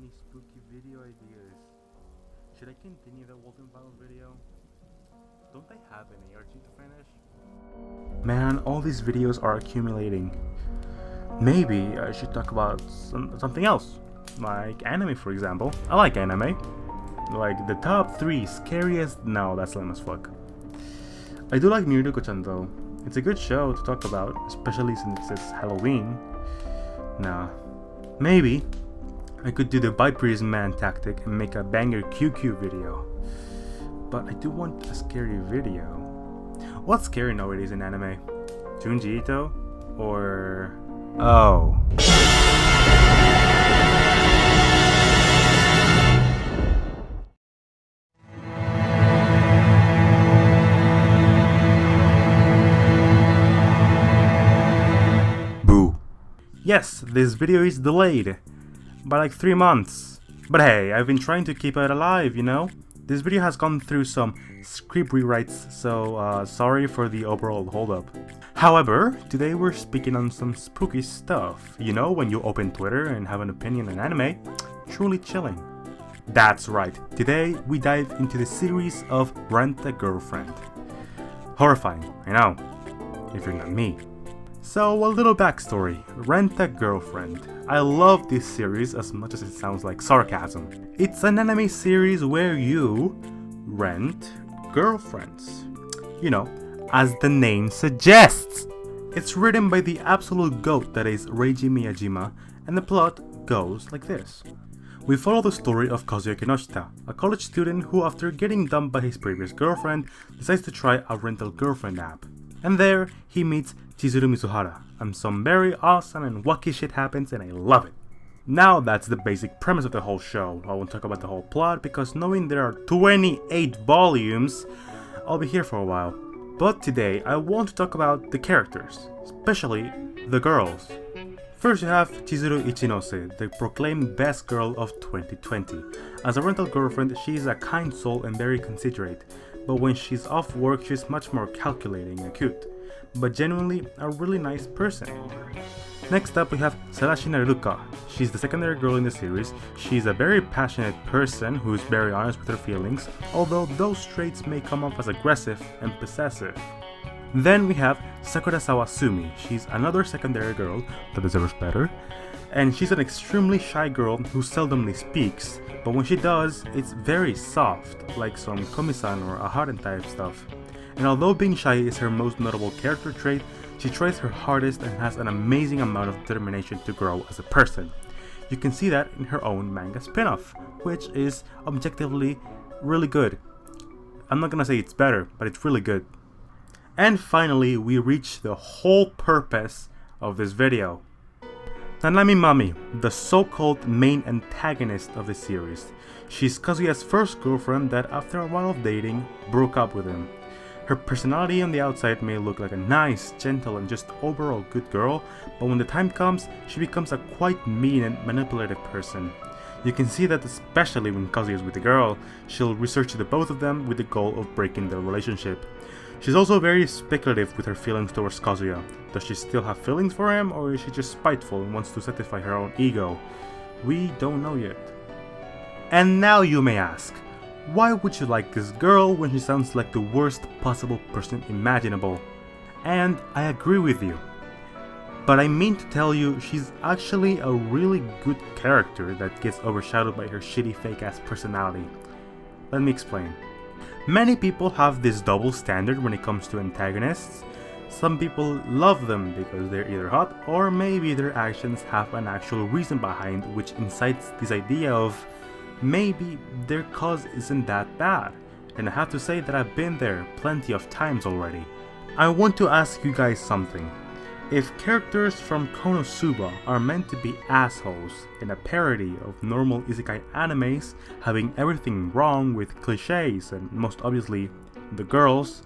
many spooky video ideas. Should I continue the Walton Files video? Don't I have an energy to finish? Man, all these videos are accumulating. Maybe I should talk about something else, like anime for example. I like anime. Like the top 3 scariest... No, that's lame as fuck. I do like Miruko-chan though. It's a good show to talk about, especially since it's Halloween. Nah. Maybe I could do the Viper's Man tactic and make a banger QQ video. But I do want a scary video. What's scary nowadays in anime? Junji Ito? Or... Oh. Boo. Yes, this video is delayed by like 3 months. But hey, I've been trying to keep it alive, you know? This video has gone through some script rewrites, so sorry for the overall holdup. However, today we're speaking on some spooky stuff. You know, when you open Twitter and have an opinion on anime, truly chilling. That's right, today we dive into the series of Rent a Girlfriend. Horrifying, I know, if you're not me. So, a little backstory. Rent a Girlfriend. I love this series as much as it sounds like sarcasm. It's an anime series where you rent girlfriends. You know, as the name suggests. It's written by the absolute GOAT that is Reiji Miyajima, and the plot goes like this. We follow the story of Kazuya Kinoshita, a college student who, after getting dumped by his previous girlfriend, decides to try a rental girlfriend app. And there, he meets Chizuru Mizuhara, and some very awesome and wacky shit happens and I love it. Now that's the basic premise of the whole show. I won't talk about the whole plot because knowing there are 28 volumes, I'll be here for a while. But today I want to talk about the characters, especially the girls. First you have Chizuru Ichinose, the proclaimed best girl of 2020. As a rental girlfriend, she is a kind soul and very considerate. But when she's off work, she's much more calculating and cute, but genuinely a really nice person. Next up we have Sarashina Ruka. She's the secondary girl in the series. She's a very passionate person who's very honest with her feelings, although those traits may come off as aggressive and possessive. Then we have Sakurasawa Sumi. She's another secondary girl that deserves better, and she's an extremely shy girl who seldomly speaks, but when she does, it's very soft, like some Komi-san or Aharen type stuff. And although being shy is her most notable character trait, she tries her hardest and has an amazing amount of determination to grow as a person. You can see that in her own manga spin-off, which is objectively really good. I'm not gonna say it's better, but it's really good. And finally, we reach the whole purpose of this video. Nanami Mami, the so-called main antagonist of the series. She's Kazuya's first girlfriend that after a while of dating, broke up with him. Her personality on the outside may look like a nice, gentle and just overall good girl, but when the time comes, she becomes a quite mean and manipulative person. You can see that especially when Kazuya is with the girl, she'll research the both of them with the goal of breaking their relationship. She's also very speculative with her feelings towards Kazuya. Does she still have feelings for him, or is she just spiteful and wants to satisfy her own ego? We don't know yet. And now you may ask, why would you like this girl when she sounds like the worst possible person imaginable? And I agree with you. But I mean to tell you, she's actually a really good character that gets overshadowed by her shitty fake ass personality. Let me explain. Many people have this double standard when it comes to antagonists. Some people love them because they're either hot or maybe their actions have an actual reason behind, which incites this idea of maybe their cause isn't that bad. And I have to say that I've been there plenty of times already. I want to ask you guys something. If characters from Konosuba are meant to be assholes in a parody of normal isekai animes, having everything wrong with cliches and most obviously the girls,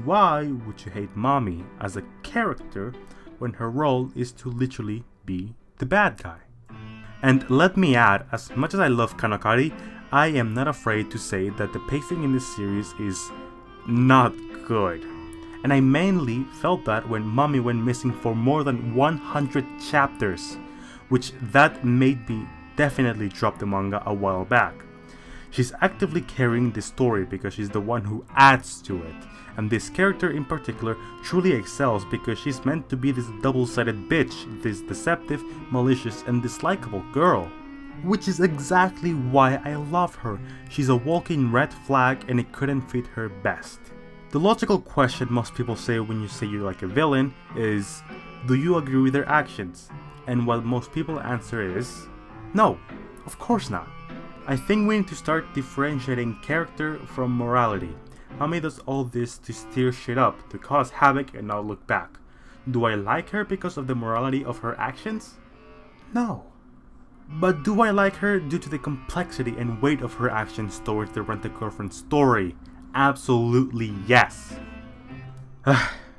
why would you hate Mami as a character when her role is to literally be the bad guy? And let me add, as much as I love Kanokari, I am not afraid to say that the pacing in this series is not good. And I mainly felt that when Mami went missing for more than 100 chapters, which that made me definitely dropped the manga a while back. She's actively carrying this story because she's the one who adds to it, and this character in particular truly excels because she's meant to be this double-sided bitch, this deceptive, malicious, and dislikable girl. Which is exactly why I love her. She's a walking red flag and it couldn't fit her best. The logical question most people say when you say you like a villain is, do you agree with their actions? And what most people answer is, no, of course not. I think we need to start differentiating character from morality. Mami does all this to steer shit up, to cause havoc and not look back. Do I like her because of the morality of her actions? No. But do I like her due to the complexity and weight of her actions towards the rent-a-girlfriend story? Absolutely yes.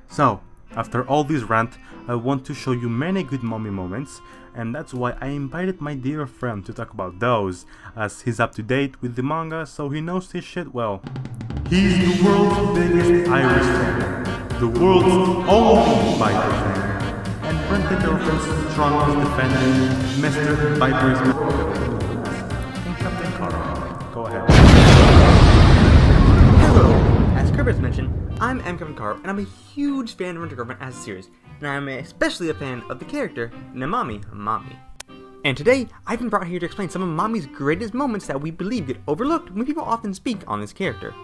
So, after all this rant, I want to show you many good mommy moments, and that's why I invited my dear friend to talk about those, as he's up to date with the manga, so he knows his shit well. He's the world's biggest Irish fan, the world's only Viper fan, and rent-a-girlfriend's strongest defender, Mr. Viper's and Captain Carl. Go ahead. Hello! As Kurb has mentioned, I'm Kevin Carp, and I'm a huge fan of Rent-a-Girlfriend as a series, and I'm especially a fan of the character, Nanami Mami. And today, I've been brought here to explain some of Mami's greatest moments that we believe get overlooked when people often speak on this character.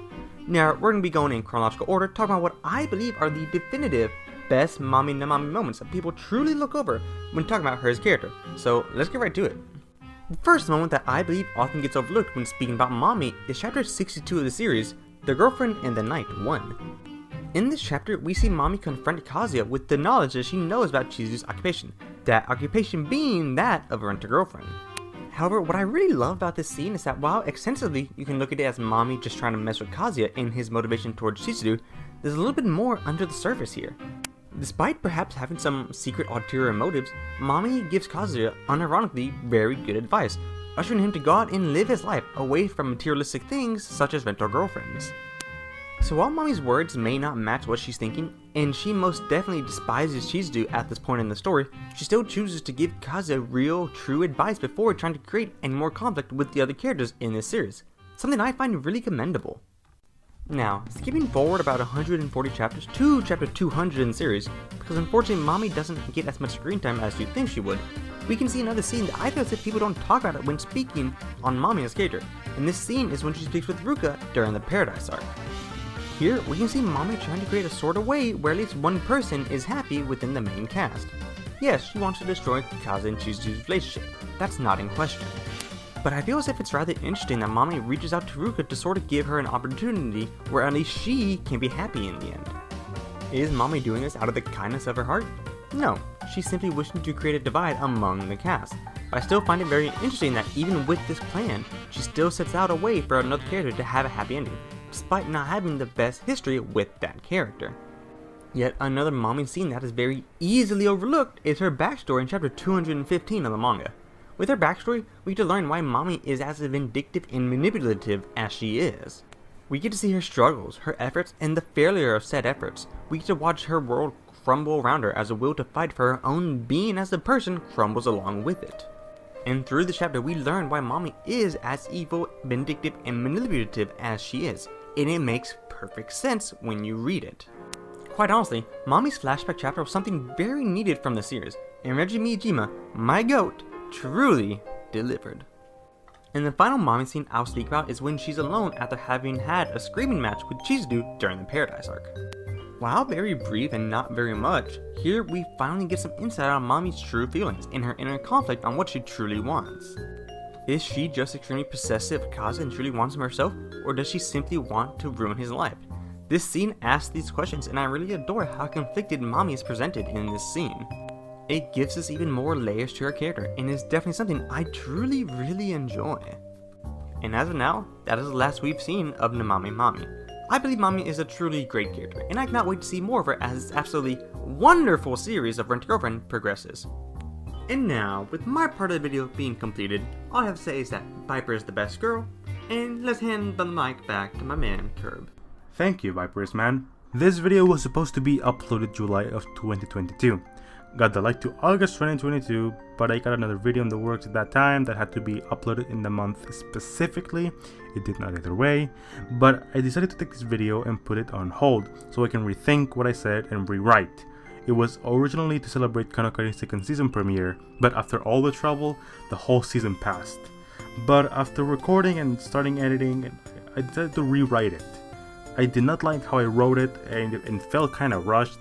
Now, we're going to be going in chronological order, talking about what I believe are the definitive best Nanami moments that people truly look over when talking about her as a character. So, let's get right to it. The first moment that I believe often gets overlooked when speaking about Mami is chapter 62 of the series, The Girlfriend and the Night 1. In this chapter, we see Mami confront Kazuya with the knowledge that she knows about Chizu's occupation, that occupation being that of a rent-a-girlfriend. However, what I really love about this scene is that while extensively you can look at it as Mami just trying to mess with Kazuya in his motivation towards Chizu, there's a little bit more under the surface here. Despite perhaps having some secret ulterior motives, Mami gives Kazuya unironically very good advice, ushering him to go out and live his life away from materialistic things such as rental-girlfriends. So while Mami's words may not match what she's thinking, and she most definitely despises Chizu at this point in the story, she still chooses to give Kazuya real, true advice before trying to create any more conflict with the other characters in this series, something I find really commendable. Now, skipping forward about 140 chapters to chapter 200 in the series, because unfortunately Mami doesn't get as much screen time as you'd think she would, we can see another scene that I feel as if people don't talk about it when speaking on Mami as a character, and this scene is when she speaks with Ruka during the Paradise arc. Here, we can see Mami trying to create a sort of way where at least one person is happy within the main cast. Yes, she wants to destroy Kazuya and Chizu's relationship, that's not in question. But I feel as if it's rather interesting that Mami reaches out to Ruka to sort of give her an opportunity where at least she can be happy in the end. Is Mami doing this out of the kindness of her heart? No, she's simply wishing to create a divide among the cast. But I still find it very interesting that even with this plan, she still sets out a way for another character to have a happy ending, despite not having the best history with that character. Yet another Mami scene that is very easily overlooked is her backstory in chapter 215 of the manga. With her backstory, we get to learn why Mami is as vindictive and manipulative as she is. We get to see her struggles, her efforts, and the failure of said efforts. We get to watch her world crumble around her as the will to fight for her own being as a person crumbles along with it. And through the chapter, we learn why Mami is as evil, vindictive, and manipulative as she is, and it makes perfect sense when you read it. Quite honestly, Mami's flashback chapter was something very needed from the series, and Reggie Miyajima, my goat, truly delivered. And the final Mami scene I'll speak about is when she's alone after having had a screaming match with Chizu during the Paradise arc. While very brief and not very much, here we finally get some insight on Mami's true feelings and her inner conflict on what she truly wants. Is she just extremely possessive of Kazuya and truly wants him herself, or does she simply want to ruin his life? This scene asks these questions, and I really adore how conflicted Mami is presented in this scene. It gives us even more layers to her character, and is definitely something I truly really enjoy. And as of now, that is the last we've seen of Nanami Mami. I believe Mami is a truly great character, and I cannot wait to see more of her as this absolutely wonderful series of Rent-a-Girlfriend progresses. And now, with my part of the video being completed, all I have to say is that Viper is the best girl, and let's hand the mic back to my man, Kurb. Thank you, Viper's man. This video was supposed to be uploaded July of 2022. got delayed to August 2022, but I got another video in the works at that time that had to be uploaded in the month specifically. It did not either way, but I decided to take this video and put it on hold so I can rethink what I said and rewrite. It was originally to celebrate Kanokari's second season premiere, but after all the trouble, the whole season passed. But after recording and starting editing, I decided to rewrite it. I did not like how I wrote it, and it felt kinda rushed.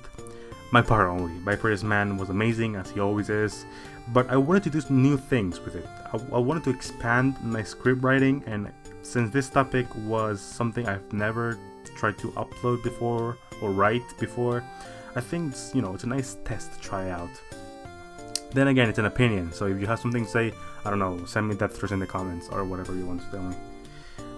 My part only. By Previous Man was amazing, as he always is, but I wanted to do some new things with it. I wanted to expand my script writing, and since this topic was something I've never tried to upload before or write before, I think it's a nice test to try out. Then again, it's an opinion, so if you have something to say, I don't know, send me that first in the comments or whatever you want to tell me.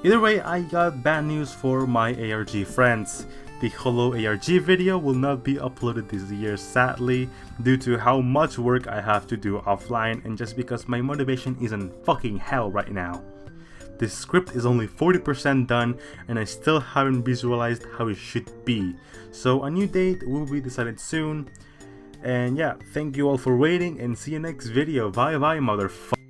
Either way, I got bad news for my ARG friends. The Holo ARG video will not be uploaded this year, sadly, due to how much work I have to do offline and just because my motivation is in fucking hell right now. This script is only 40% done and I still haven't visualized how it should be. So a new date will be decided soon. And yeah, thank you all for waiting and see you next video. Bye bye, motherfucker.